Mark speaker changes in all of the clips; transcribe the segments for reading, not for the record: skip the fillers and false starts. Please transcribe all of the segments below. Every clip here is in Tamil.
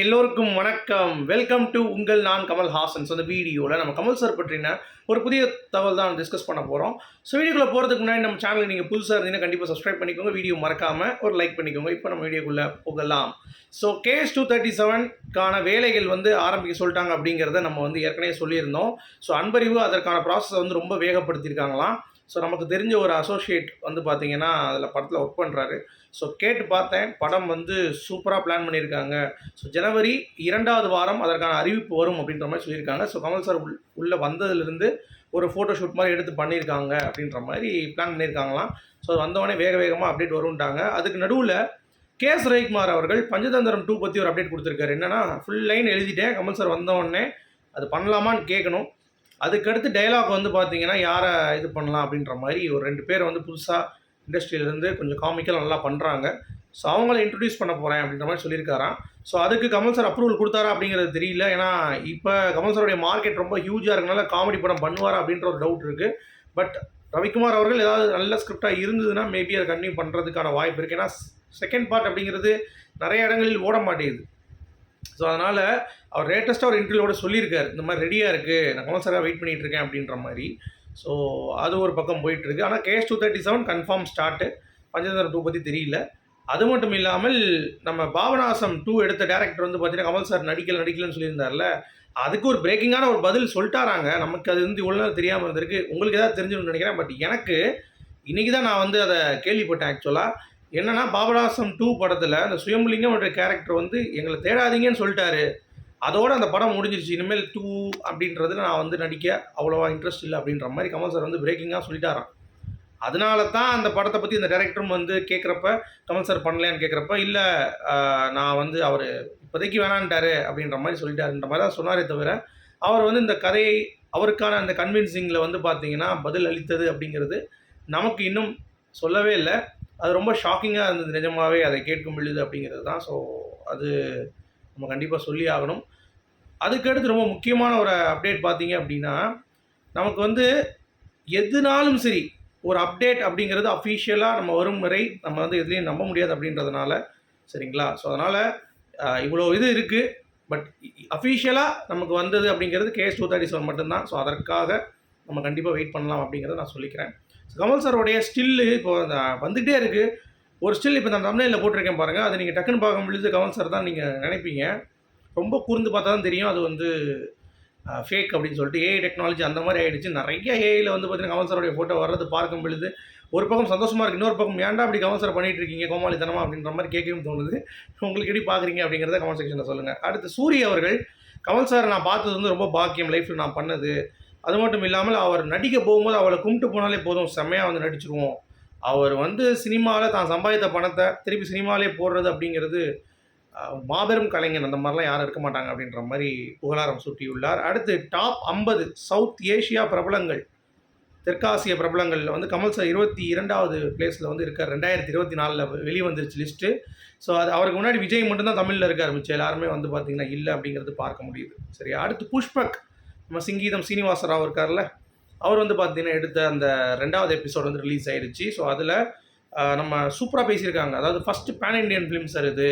Speaker 1: எல்லோருக்கும் வணக்கம். வெல்கம் டு உங்கள் நான் கமல் ஹாசன். ஸோ இந்த வீடியோவில் நம்ம கமல் சார் பற்றின ஒரு புதிய தகவல் தான் டிஸ்கஸ் பண்ண போகிறோம். ஸோ வீடியோக்குள்ளே போகிறதுக்கு முன்னாடி நம்ம சேனலுக்கு நீங்கள் புதுசாக இருந்தீங்கன்னா கண்டிப்பாக சப்ஸ்கிரைப் பண்ணிக்கோங்க. வீடியோ மறக்காமல் ஒரு லைக் பண்ணிக்கோங்க. இப்போ நம்ம வீடியோக்குள்ளே போகலாம். ஸோ KS237க்கான வேலைகள் ஆரம்பிக்க சொல்லிட்டாங்க அப்படிங்கிறத நம்ம ஏற்கனவே சொல்லியிருந்தோம். ஸோ அன்பறிவு அதற்கான ப்ராசஸை ரொம்ப வேகப்படுத்தியிருக்காங்களாம். ஸோ நமக்கு தெரிஞ்ச ஒரு அசோசியேட் பார்த்தீங்கன்னா அதில் படத்தில் ஒர்க் பண்ணுறாரு. ஸோ கேட்டு பார்த்தேன், படம் சூப்பராக பிளான் பண்ணியிருக்காங்க. ஸோ ஜனவரி 2வது வாரம் அதற்கான அறிவிப்பு வரும் அப்படின்ற மாதிரி சொல்லியிருக்காங்க. ஸோ கமல் சார் உள்ளே வந்ததுலேருந்து ஒரு ஃபோட்டோ ஷூட் மாதிரி எடுத்து பண்ணியிருக்காங்க அப்படின்ற மாதிரி பிளான் பண்ணியிருக்காங்களாம். ஸோ வந்தவொடனே வேகமாக அப்டேட் வரும்ட்டாங்க. அதுக்கு நடுவில் KS ரவிக்குமார் அவர்கள் பஞ்சதந்திரம் 2 பற்றி ஒரு அப்டேட் கொடுத்துருக்காரு. என்னென்னா ஃபுல் லைன் எழுதிட்டேன், கமல் சார் வந்தவொடனே அது பண்ணலாமான்னு கேட்கணும். அதுக்கடுத்து டைலாக் பார்த்தீங்கன்னா யாரை இது பண்ணலாம் அப்படின்ற மாதிரி ஒரு 2 பேர் புதுசாக இண்டஸ்ட்ரியிலேருந்து கொஞ்சம் காமிக்கலாக நல்லா பண்ணுறாங்க. ஸோ அவங்கள இன்ட்ரடியூஸ் பண்ண போகிறேன் அப்படின்ற மாதிரி சொல்லியிருக்காராம். ஸோ அதுக்கு கமல் சார் அப்ரூவல் கொடுத்தாரா அப்படிங்கிறது தெரியல. ஏன்னா இப்போ கமல் சாருடைய மார்க்கெட் ரொம்ப ஹியூஜாக இருக்கனால காமெடி படம் பண்ணுவாரா அப்படின்ற ஒரு டவுட் இருக்குது. பட் ரவிக்குமார் அவர்கள் ஏதாவது நல்ல ஸ்கிரிப்டாக இருந்ததுன்னா மேபி அதை கண்டினியூ பண்ணுறதுக்கான வாய்ப்பு இருக்குது. ஏன்னா செகண்ட் பார்ட் அப்படிங்கிறது நிறைய இடங்களில் ஓட மாட்டேங்குது. ஸோ அதனால் அவர் லேட்டஸ்ட்டாக ஒரு இன்டர்வியூவோட சொல்லியிருக்காரு, இந்த மாதிரி ரெடியாக இருக்குது, நான் கமல் சாராக வெயிட் பண்ணிகிட்டு இருக்கேன் அப்படின்ற மாதிரி. ஸோ அது ஒரு பக்கம் போயிட்டுருக்கு. ஆனால் KS237 கன்ஃபார்ம் ஸ்டார்ட்டு. பஞ்சதந்திரம் 2 பற்றி தெரியல. அது மட்டும் இல்லாமல் நம்ம பாபநாசம் 2 எடுத்த டேரக்டர் பார்த்தீங்கன்னா கமல் சார் நடிக்கலன்னு சொல்லியிருந்தார்ல, அதுக்கு ஒரு பிரேக்கிங்கான ஒரு பதில் சொல்லிட்டாராங்க. நமக்கு அது இவ்வளோ நாள் தெரியாமல் இருந்திருக்கு. உங்களுக்கு ஏதாவது தெரிஞ்சுன்னு நினைக்கிறேன். பட் எனக்கு இன்றைக்கி தான் நான் அதை கேள்விப்பட்டேன். ஆக்சுவலாக என்னென்னா பாபநாசம் 2 படத்தில் அந்த சுயம்புலிங்கம் கேரக்டர் எங்களை தேடாதீங்கன்னு சொல்லிட்டாரு. அதோடு அந்த படம் முடிஞ்சிருச்சு. இனிமேல் 2 அப்படின்றதுல நான் நடிக்க அவ்வளோவா இன்ட்ரெஸ்ட் இல்லை அப்படின்ற மாதிரி கமல் சார் பிரேக்கிங்காக சொல்லிட்டாராம். அதனால தான் அந்த படத்தை பற்றி இந்த டைரக்டரும் கேட்குறப்ப கமல் சார் பண்ணலையான்னு கேட்குறப்ப இல்லை, நான் அவர் இப்போதைக்கு வேணான்ட்டாரு அப்படின்ற மாதிரி சொல்லிட்டாருன்ற மாதிரி தான் சொன்னாரே தவிர, அவர் இந்த கதையை அவருக்கான அந்த கன்வின்சிங்கில் பார்த்தீங்கன்னா பதில் அளித்தது அப்படிங்கிறது நமக்கு இன்னும் சொல்லவே இல்லை. அது ரொம்ப ஷாக்கிங்காக இருந்தது நிஜமாகவே அதை கேட்கும் பொழுது அப்படிங்கிறது தான். ஸோ அது நம்ம கண்டிப்பாக சொல்லி ஆகணும். அதுக்கடுத்து ரொம்ப முக்கியமான ஒரு அப்டேட் பார்த்தீங்க அப்படின்னா, நமக்கு எதுனாலும் சரி ஒரு அப்டேட் அப்படிங்கிறது அஃபிஷியலாக நம்ம வரும் வரை நம்ம எதுலேயும் நம்ப முடியாது அப்படின்றதுனால, சரிங்களா? ஸோ அதனால் இவ்வளோ இது இருக்குது. பட் அஃபிஷியலாக நமக்கு வந்தது அப்படிங்கிறது KS237 மட்டும்தான். ஸோ அதற்காக நம்ம கண்டிப்பாக வெயிட் பண்ணலாம் அப்படிங்கிறத நான் சொல்லிக்கிறேன். கமல் சாரோடைய ஸ்டில்லு இப்போ வந்துகிட்டே இருக்குது. ஒரு ஸ்டில் இப்போ நான் தம்ப்நெயில்ல போட்டிருக்கேன் பாருங்கள். அது நீங்கள் டக்குன்னு பார்க்கும் பொழுது கமல் சார் தான் நீங்கள் நினைப்பீங்க. ரொம்ப கூர்ந்து பார்த்தா தான் தெரியும் அது ஃபேக் அப்படின்னு சொல்லிட்டு. ஏஐ டெக்னாலஜி அந்த மாதிரி ஆகிடுச்சு. நிறைய ஏஐயில் பார்த்தீங்கன்னா கமல் சாரோடைய ஃபோட்டோ வர்றது பார்க்கும் பொழுது ஒரு பக்கம் சந்தோஷமாக இருக்குது, இன்னொரு பக்கம் ஏன்டா அப்படி கமல் சார் பண்ணிகிட்டு இருக்கீங்க கோமாளித்தனமா அப்படின்ற மாதிரி கேட்கவும் தோணுது. உங்களுக்கு எப்படி பார்க்குறீங்க அப்படிங்கிறத கமெண்ட் செக்ஷனில் சொல்லுங்கள். அடுத்து சூரிய அவர்கள், கமல் சார் நான் பார்த்தது ரொம்ப பாக்கியம் லைஃப்பில் நான் பண்ணது. அது மட்டும் இல்லாமல் அவர் நடிக்க போகும்போது அவளை கும்பிட்டு போனாலே போதும், செம்மையாக நடிச்சிருவோம். அவர் சினிமாவில் தான் சம்பாதித்த பணத்தை திருப்பி சினிமாவிலே போடுறது அப்படிங்கிறது மாபெரும் கலைஞன். அந்த மாதிரிலாம் யாரும் இருக்க மாட்டாங்க அப்படின்ற மாதிரி புகழாரம் சூட்டியுள்ளார். அடுத்து டாப் 50 சவுத் ஏஷியா பிரபலங்கள், தெற்காசிய பிரபலங்களில் கமல் சார் 22வது பிளேஸில் இருக்கார். 2024 வெளியே வந்துருச்சு லிஸ்ட்டு. ஸோ அது அவருக்கு முன்னாடி விஜய் மட்டும்தான் தமிழில் இருக்கார். மிச்சம் எல்லாருமே பார்த்திங்கன்னா இல்லை அப்படிங்கிறது பார்க்க முடியுது. சரி, அடுத்து புஷ்பக், நம்ம சங்கீதம் சீனிவாசராவ் இருக்கார்ல, அவர் பார்த்திங்கன்னா எடுத்த அந்த 2வது எபிசோட் ரிலீஸ் ஆகிடுச்சு. ஸோ அதில் நம்ம சூப்பராக பேசியிருக்காங்க. அதாவது first pan Indian film sir இது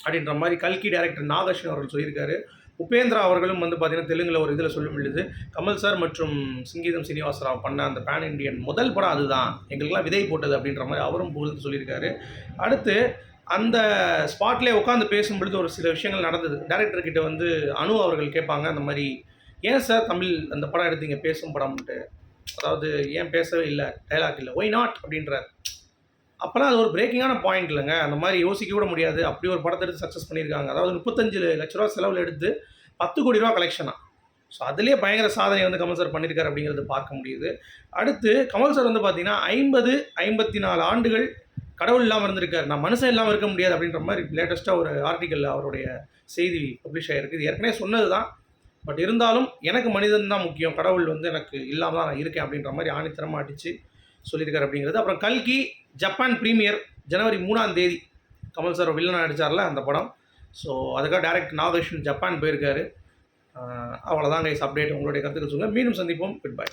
Speaker 1: அப்படின்ற மாதிரி கல்கி டைரக்டர் நாகேஷன் அவர்கள் சொல்லியிருக்காரு. உபேந்திரா அவர்களும் பார்த்திங்கன்னா தெலுங்கில் ஒரு இதில் சொல்ல முடியுது, கமல் சார் மற்றும் சங்கீதம் சீனிவாசராவ் பண்ண அந்த பேன் இண்டியன் முதல் படம் அதுதான், எங்களுக்கெல்லாம் விதை போட்டது அப்படின்ற மாதிரி அவரும் புகழ்ந்து சொல்லியிருக்காரு. அடுத்து அந்த ஸ்பாட்லேயே உட்காந்து பேசும்பொழுது ஒரு சில விஷயங்கள் நடந்தது. டைரக்டர்கிட்ட அனு அவர்கள் கேட்பாங்க, அந்த மாதிரி ஏன் சார் தமிழ் அந்த படம் எடுத்தீங்க பேசும் படம்ன்ட்டு, அதாவது ஏன் பேசவே இல்லை, டைலாக் இல்லை, ஒய் நாட் அப்படின்றார். அப்போலாம் அது ஒரு பிரேக்கிங்கான பாயிண்ட் இல்லைங்க. அந்த மாதிரி யோசிக்க கூட முடியாது. அப்படி ஒரு படத்தை எடுத்து சக்ஸஸ் பண்ணியிருக்காங்க. அதாவது 35 லட்ச ரூபா செலவில் எடுத்து 10 கோடி ரூபா கலெக்ஷனாக. ஸோ அதுலேயே பயங்கர சாதனை கமல் சார் பண்ணியிருக்காரு அப்படிங்கிறது பார்க்க முடியுது. அடுத்து கமல் சார் பார்த்தீங்கன்னா 54 ஆண்டுகள் கடவுள் இல்லாமல் இருந்திருக்காரு, நான் மனுஷன் இல்லாமல் இருக்க முடியாது அப்படின்ற மாதிரி லேட்டஸ்ட்டாக ஒரு ஆர்டிக்கலில் அவருடைய செய்தி பப்ளிஷ் ஆகிருக்கு. இது ஏற்கனவே சொன்னது தான். பட் இருந்தாலும் எனக்கு மனிதன் தான் முக்கியம், கடவுள் எனக்கு இல்லாமல் தான் நான் இருக்கேன் அப்படின்ற மாதிரி ஆணித்தரமாக அடித்து சொல்லியிருக்காரு அப்படிங்கிறது. அப்புறம் கல்கி ஜப்பான் ப்ரீமியர் ஜனவரி 3ஆம் தேதி கமல் சார் வில்லனாக நடித்தார்ல அந்த படம். ஸோ அதுக்காக டைரக்டர் நாகேஷன் ஜப்பான் போயிருக்காரு. அவ்வளோதான் கைஸ் அப்டேட். உங்களுடைய கருத்துக்கள் சொல்லுங்கள். மீண்டும் சந்திப்போம். Good bye.